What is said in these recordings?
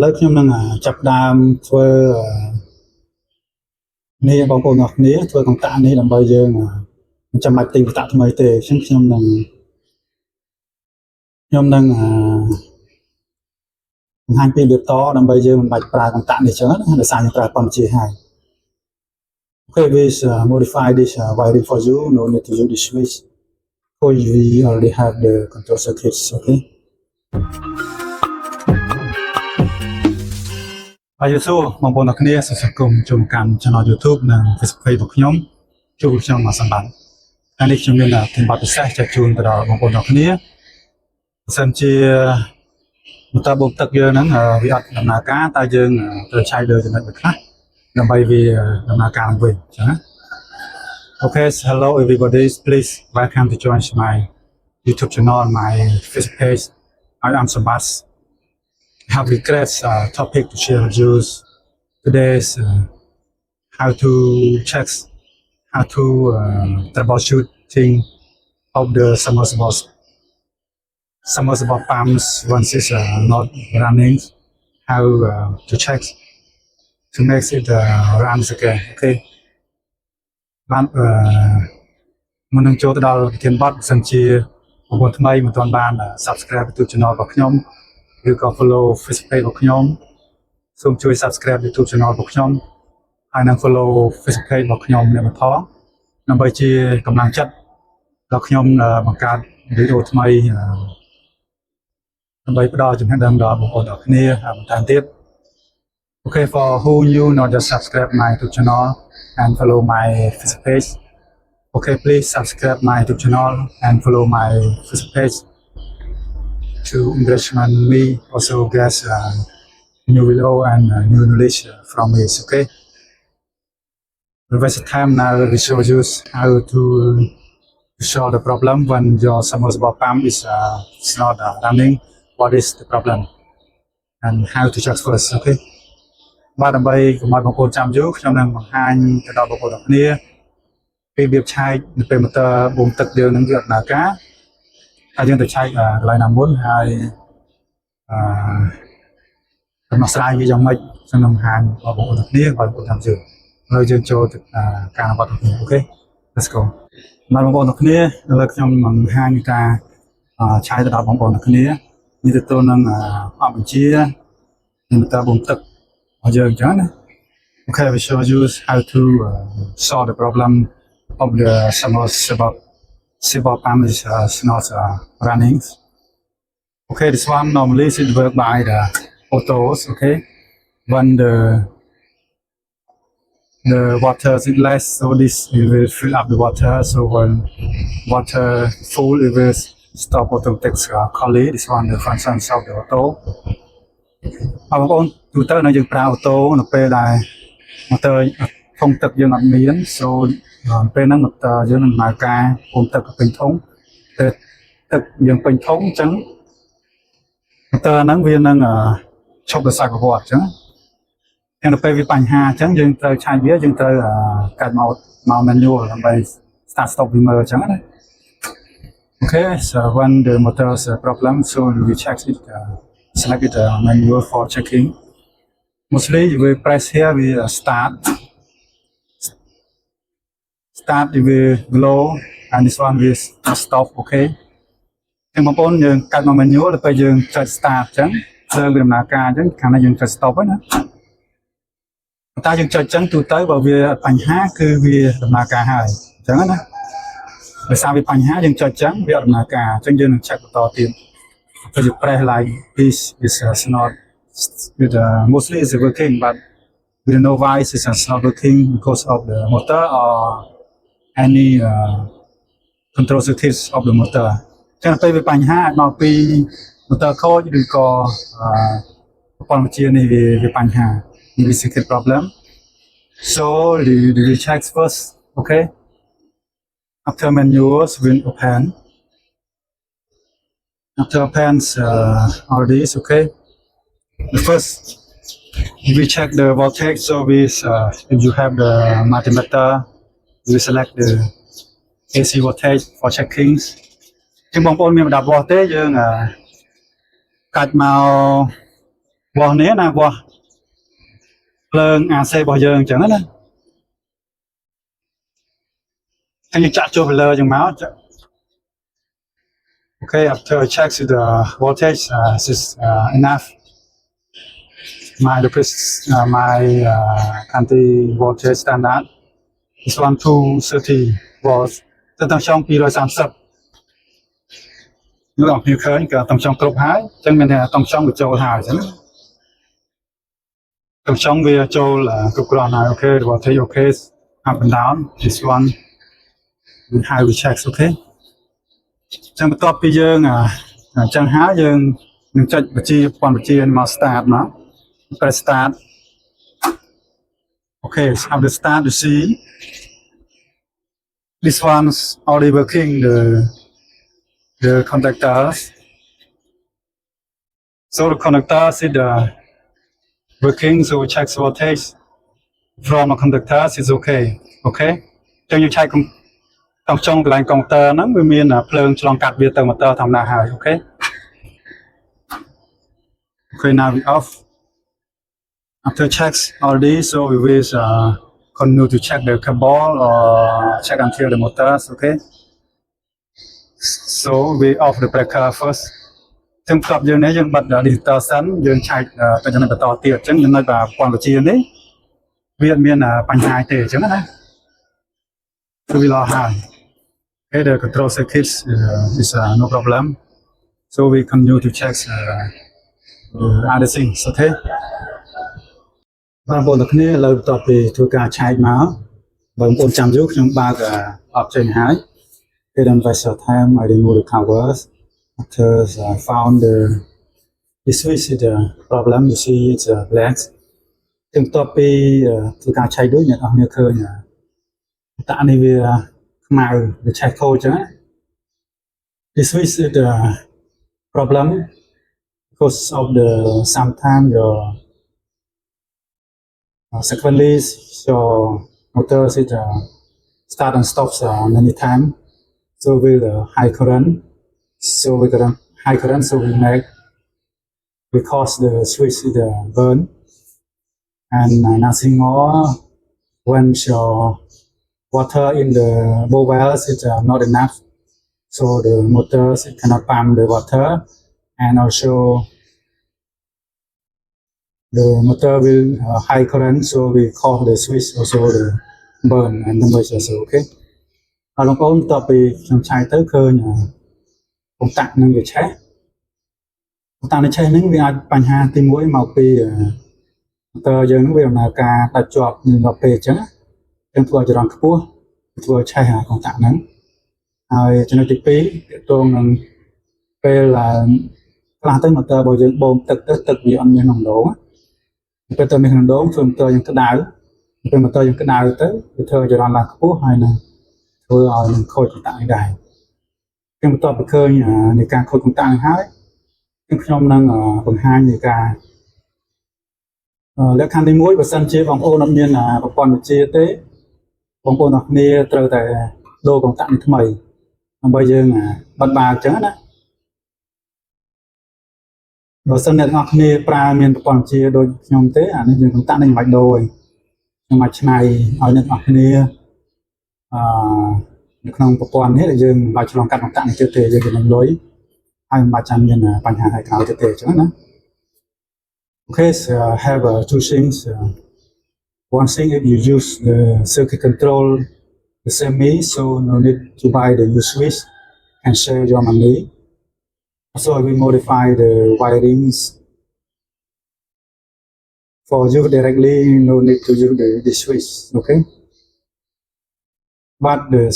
លើខ្ញុំនឹងចាប់ដើមធ្វើនេះបងប្អូនអរគ្នាធ្វើកង្តាក់នេះដើម្បីយើងមិនចាំបាច់ទិញកង្តាក់ថ្មីទេអញ្ចឹងខ្ញុំនឹងបង្ហាញពីរបៀបតដើម្បីយើងមិនបាច់ប្រើកង្តាក់នេះអញ្ចឹងណាដោយសារយើងប្រើប៉ុនជាហើយ Okay, we modify this wiring for you. No need to use the switch. Because we already have the control circuits. Okay. ហើយយូសូបងប្អូនអរគ្នាសូមស្វាគមន៍ចូលកាន់ Channel YouTube និង Facebook Page របស់ខ្ញុំជួបខ្ញុំមកសម្បត្តិហើយនេះខ្ញុំមានធានបទពិសេសចែកជូនទៅដល់បងប្អូនអរគ្នាបើសិនជាម៉ូទ័របូមទឹកយើងហ្នឹងវាអត់ដំណើរការតែយើងត្រូវឆែកលើចំណុចមួយខ្លះដើម្បីវាដំណើរការវិញអញ្ចឹងណា Okay, so hello everybody, please welcome to join my YouTube channel and my Facebook page. I am Sambath. I have a great topic to share with you. Today's how to check, how to troubleshooting of the submersible pumps once it's not running. How to check to make it runs again. Okay. បានមុននឹងចូលទៅដល់វិធានបទសិនជាបងប្អូនថ្មីមិនទាន់បាន Subscribe YouTube Channel របស់ខ្ញុំឬក៏ Follow Facebook Page របស់ខ្ញុំសូមជួយ Subscribe YouTube Channel របស់ខ្ញុំហើយនិង Follow Facebook Page របស់ខ្ញុំនេះបន្តដើម្បីជាកម្លាំងចិត្តដល់ខ្ញុំបង្កើតវីដេអូថ្មីដើម្បីផ្ដល់ចំណេះដឹងដល់បងប្អូនទាំងគ្នាបន្តទៀត Okay, for who you not just subscribe my YouTube channel and follow my Facebook page. Okay, please subscribe my YouTube channel and follow my Facebook page to encouragement me also get new video and new knowledge from me. Okay. The rest of time now we show you how to solve the problem when your submersible pump is not running. What is the problem and how to check first. Okay. បាទដើម្បីកុំឲ្យបងប្អូនចាំយូរខ្ញុំនឹងបង្ហាញទៅដល់បងប្អូនទាំងគ្នាពីរបៀបឆែកនៅពេលម៉ូទ័របូមទឹកយើងនឹងវាដំណើរការហើយយើងទៅឆែកកន្លែងណាមុនហើយដំណោះស្រាយវាយ៉ាងម៉េចខ្ញុំនឹងបង្ហាញបងប្អូនទាំងគ្នាបងប្អូនចាំយូរហើយយើងចូលទៅការអនុវត្តទាំងគ្នាអូខេ Let's go បាទបងប្អូនទាំងគ្នាឥឡូវខ្ញុំបង្ហាញការឆែកទៅដល់បងប្អូនទាំងគ្នានេះទៅទល់នឹងអបបញ្ជាម៉ូទ័របូមទឹក Okay, we show you how to solve the problem of the submersible pump is not running. Okay, this one normally should work by the autos. Okay, when the water is less, so this it will fill up the water. So when water full, it will stop automatically. This one the function of the auto. បងប្អូនទូទៅនៅយើងប្រើអូតូនៅពេលដែលម៉ូទ័រធុងទឹកយើងអត់មាន so ពេលហ្នឹងម៉ូទ័រយើងនឹងដំណើរការពំទឹកពេញធុងតែទឹកយើងពេញធុងអញ្ចឹងម៉ូទ័រហ្នឹងវានឹងឈប់ដោយសារប្រវត្តិអញ្ចឹងតែនៅពេលវាបញ្ហាអញ្ចឹងយើងត្រូវឆែកវាយើងត្រូវកាត់មក manual ដើម្បី start stop វាមើលអញ្ចឹងណា Okay, so when the motor is a problem, so we check it. Select the manual for checking. Mostly we press here, we start, it will glow, and this one will stop. Okay. ទាំងបងប្អូនយើងកាត់មក manual ទៅពេលយើងចុច start អញ្ចឹងយើងដំណើរការអញ្ចឹងខាងនេះយើងចុច stop ហ្នឹងណាតែយើងចុចអញ្ចឹងទូទៅបើវាបញ្ហាគឺវាដំណើរការហើយអញ្ចឹងណាដោយសារវាបញ្ហាយើងចុចអញ្ចឹងវាដំណើរការអញ្ចឹងយើងនឹង check បន្តទៀត So you press like this is not mostly it's working, but we don't know why it's not working because of the motor or any control circuits of the motor. ចឹងទៅវាបញ្ហាអាចមកពី motor ខូចឬក៏ប្រព័ន្ធបញ្ជានេះវាបញ្ហាវា circuit problem. So we check first, okay? After manuals will open. After opens all these, okay. The first we check the voltage. So we if you have the multimeter, we select the AC voltage for checking. ចឹងបងប្អូនមានប្រដាប់ voltage យើងកាច់មក bò né nè bò lơn AC bò dơ chẳng đó nè anh như chặt cho lơ trong máu okay after I check the voltage is enough my anti voltage standard is 1230 volts tương đương trong pi 30 nếu đọc như khởi cả tổng trong cột hái chẳng mình là tổng trong của châu hài chứ tổng trong về châu là cột gòn này ok và thấy ok up and down this one we have we check ok chẳng bắt top bây giờ chẳng há giờ mình chạy bật chi còn bật chi mà start nó press start okay after start you see this one's already working the conductors. So the conductors is working, so we check the voltage from the conductors is okay. Okay. Cho như check trong cái line conductor nó mới miền là phơi trong cắt bia tầng motor thằng nào hài. Okay. Okay, now we off. After checks already, so we will continue to check the cable or check until the motors. Okay. So we off the breaker first. Trong tập dương này dương bật digital sẵn dương chạy tại cho nên phải to tiệt chứ nên là quan của chi đấy viện miền là bánh hai tể chứ này so we lo high okay the control circuits is no problem so we continue to check the other things okay và bộ đặc này là tập về thua cả chạy máu và một trăm giúp trong ba cái option hai cái đâm phải sở tham I remove the covers after I found the switch is the problem you see it's black trong top thua cả chạy đối nhận ở nơi khơi nhỉ tại này về màu để chạy khô chứ the switch is the problem because of the sometimes your sequentially your motor is start and stops many times. So with high current, so we got high current, so we cause the switch is burn, and nothing more. When your water in the bowl wells is not enough, so the motor cannot pump the water, and also the motor will high current, so we cause the switch also the burn and the noise also okay. Long ôn tập về trong trái tới khơi nhà công tạng nên về cháy công tạng để cháy những việc bành hà tim mũi màu pi tờ giờ những việc là cả tập chọp như ngọc về chứ em vừa cho đòn cua vừa cháy hà công tạng nắng rồi cho nên tích phí tôi là tới một tờ bồi dưỡng bồn tực vì ăn miếng nồng đố bây giờ mình nồng đố thường tờ những cái đá bây một tờ những cái đá tới thời cho đòn là cua hay là thôi mình khôi công tạng này cái một tập khơi người ta khôi công tạng hết cái trong năng bằng hai người ta lẽ khăn đi mũi và sân chia vòng ô năm nhiên là còn một chia tế vòng ô nọc nia từ tại đô công tạng thứ mày bây giờ là bắt bà chớ đó và sân này ngọc nia pra miền còn chia đôi nhóm tế nên công tạng này mạch đôi mạch này ở nên ngọc nia không có quan hết là dương vào trong cắt tạng này chưa thể dương mình lối hay mà chẳng nên là bánh hà hay cao chưa thể chứ nữa okay so have two things one thing if you use the circuit control the semi so no need to buy the new switch and save your money so we modify the wirings for you directly no need to use the switch okay. But the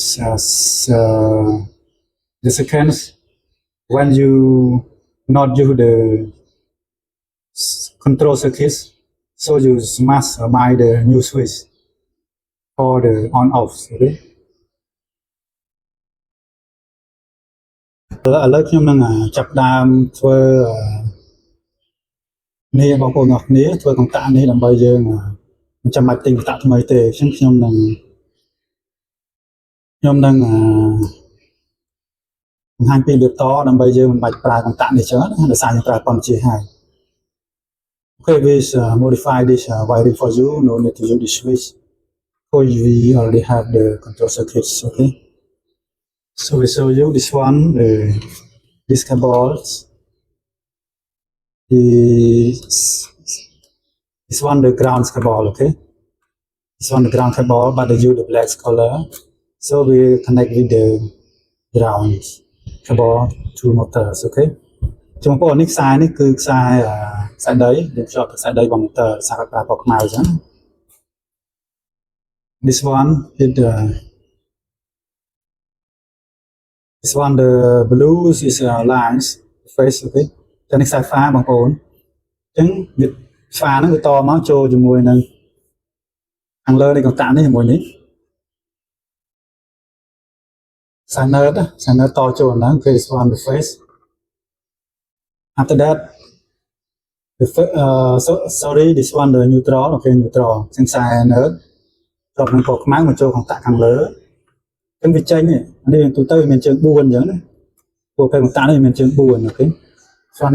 seconds when you not use the control circuits, so you must buy the new switch for the on-off. Okay. Ở lớp chúng mình chập đam thuê nia bao gồm ngọc nia thuê công tạng nia làm bây giờ chăm mạch tình tạo mấy tề chúng nhóm đang hai pin được to đang bây giờ mình bạch pra công tạng để chớ để xài những pra còn chia hai Okay, we modify this wiring for you. No need to use the switch. Because we already have the control circuits. Okay. So we show you this one, this cables. This one the ground cable. Okay. This one the ground cable, but they use the black color. So we connect with the ground cable to motors. Okay. ចំពោះនេះខ្សែនេះគឺខ្សែខ្សែដីដែលភ្ជាប់ខ្សែដីរបស់ motor សារប្រើពណ៌ខ្មៅអញ្ចឹង This one is this one the blues is lines face អូខេតែនេះខ្សែฟ้าបងប្អូនអញ្ចឹងវាฟ้าហ្នឹងវាតមកចូលជាមួយនឹងខាងលើនៃកន្តាក់នេះជាមួយនេះខ្សែ nerd តចូលហ្នឹងគឺ this one the face After that, sorry, this one the neutral, okay, neutral. Since I know, so mình có máy mà cho contact càng lớn. Cái vị tranh này, đây tụi tôi mình chơi buồn nhớ này. Của cái contact này mình chơi buồn, okay. So I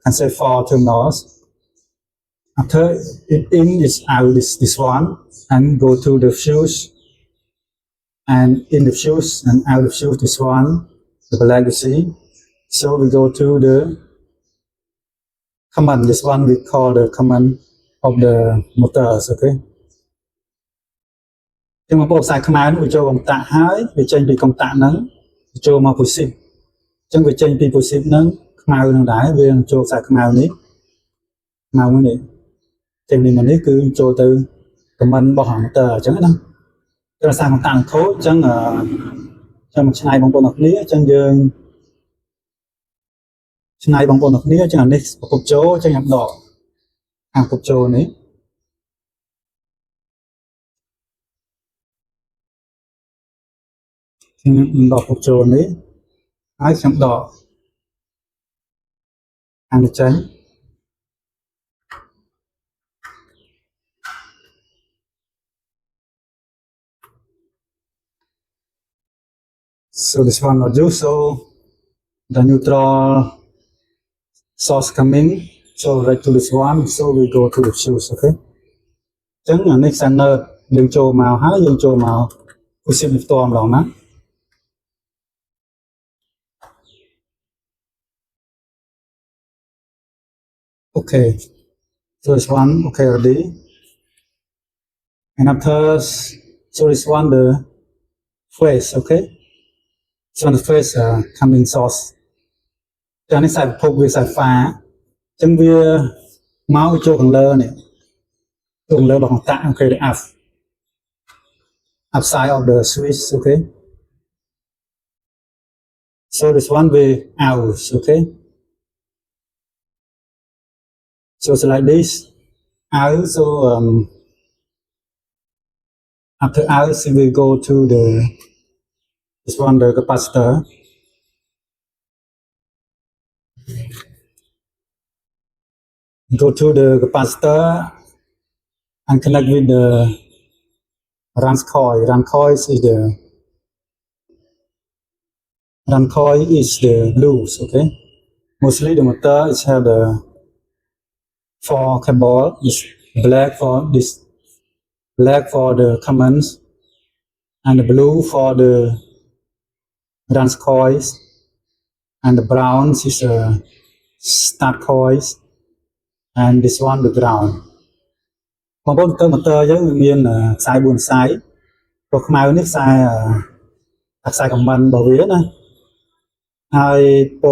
can say four terminals. After it in is out this one and go to the fuse. And in the fuse and out of fuse this one, the black you see. So we go to the command, this one we call the command of the motors, okay. ចឹងមកពោខ្សែខ្មៅនេះវាចូលកុងតាក់ហើយវាចេញពីកុងតាក់ហ្នឹងវាចូលមក positive ចឹងវាចេញពី positive ហ្នឹងខ្មៅហ្នឹងដែរវាចូលខ្សែខ្មៅនេះខ្មៅនេះចេញពីមកនេះគឺចូលទៅ command របស់ motor អញ្ចឹងណាតែសារកុងតាក់ខូចអញ្ចឹងមកឆ្នៃបងប្អូនអរគ្នាអញ្ចឹងយើងឆ្នៃបងប្អូនអរគ្នាអញ្ចឹងអានេះប្រកបចូលអញ្ចឹងខ្ញុំដកខាងប្រកបចូលនេះខ្ញុំដកប្រកបចូលនេះហើយខ្ញុំដកខាងនេះចេញ So this one not use so the neutral source coming so right to this one so we go to the fuse okay អញ្ចឹងអានេះ sender យើងចូលមកហើយយើងចូលមក positive ផ្ទាល់ម្ដងណា Okay so this one okay already and after so this one the phase okay so the phase coming source ចានេះខ្សែប្រភពវាខ្សែฟ้าអញ្ចឹងវាមកចូលខាងលើនេះចូលខាងលើរបស់កុងតាក់អូខេ upside of the switch okay so this one we out okay so it's like this out so after out so we go to the this one the capacitor go to the capacitor and connect with the run coil. Run coil is the blues, okay. Mostly the motor is have the four cable. Is black for this, black for the commands, and the blue for the run coils, and the brown is start coils, and this one the ground. បងប្អូនទៅ motor យើងមានខ្សែ4ខ្សែព្រោះខ្មៅនេះខ្សែខ្សែកំបិនរបស់វាណាហើយព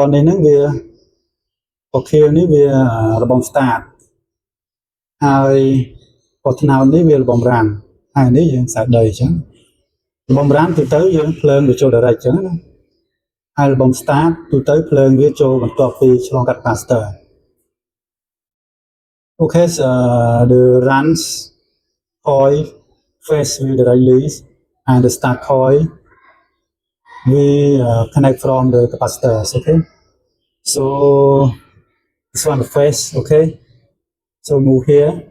ណ៌នេះហ្នឹងវាពណ៌ខៀវនេះវារបង start ហើយពណ៌ត្នោតនេះវារបងរាំងហើយនេះយើងខ្សែដីអញ្ចឹងរបងរាំងទៅយើងភ្លើងវាចូល direct អញ្ចឹងណាហើយរបង start ទៅភ្លើងវាចូលបន្ទាប់ពីឆ្លងកាត់ capacitor Okay, so the runs coil phase with the release and the start coil we connect from the capacitors. Okay, so this one the phase. Okay, so move here.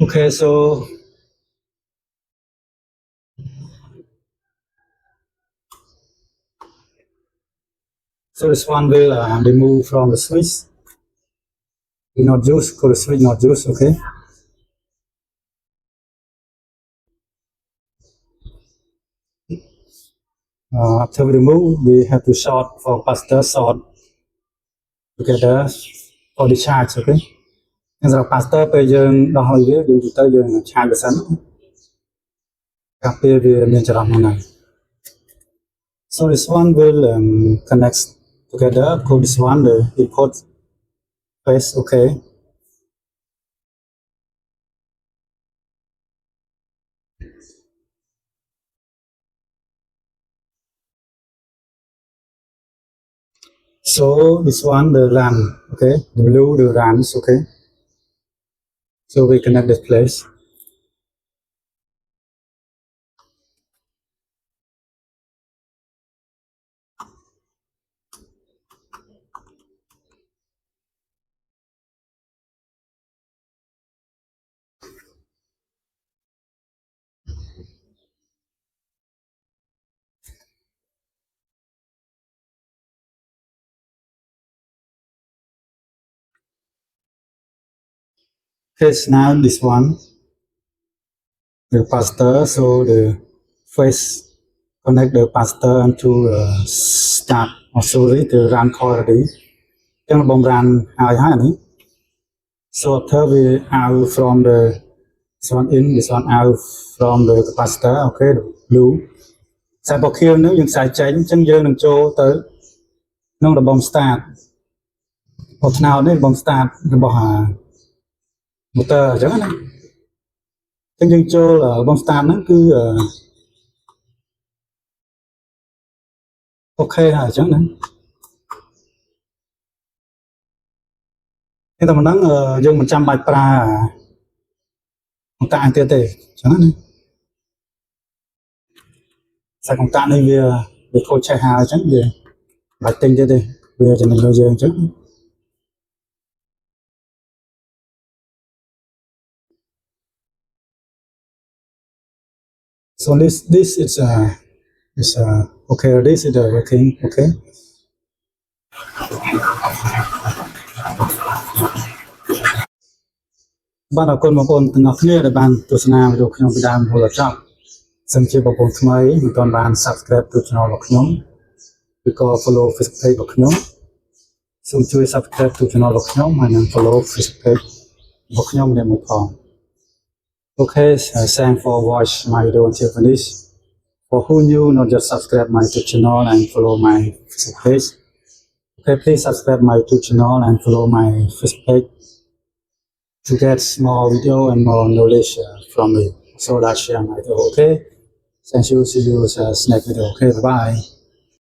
Okay, so So this one will remove from the switch. Will not use, go to switch not use, okay. After we remove, we have to short for capacitor short together for the charge, okay. And the capacitor bây giờ đo hơi với đường tới giờ charge the sun. Copy the major này. So this one will connect together. Call this one the input phase, okay. So this one the run, okay. The blue the runs, okay. So we connect this place. Okay, so now this one, the capacitor, so the phase connect the capacitor into start, or sorry, the run coil already. Then bomb run high. So after we out from the this one in, this one out from the capacitor, okay, the blue. Sai bọc khiêu nếu dùng sai tránh chân dương đừng trô tới nông là bomb start. Bọc nào đấy bomb start rồi bỏ motor chẳng hạn. Chân dương trô là bomb start nó cứ ok hả chẳng hạn. Thế tao mình đang dùng 100 bài pra công tạ tiền tệ chẳng hạn. Sai công tạ này về khôi chạy hà chẳng gì bài tinh tiền tệ về cho nên lo dương chứ. So this is okay. This is working, okay. Bạn nào con từng ngọc nghe để bạn tu sanh nam được trong video hồ lọt chọn. Xem chia bảo con thay mới, mình toàn bạn subscribe tu channel lọt nhóm, vì có follow Facebook page lọt nhóm. Xem chui subscribe tu channel lọt nhóm, hay là follow Facebook page lọt nhóm để một phòng. Okay, thanks for watch my video until finish. For who new, not just subscribe my YouTube channel and follow my Facebook page. Okay, please subscribe my YouTube channel and follow my Facebook page to get more video and more knowledge from me. So let's share my video. Okay, thank you. See you next video. Okay, bye bye.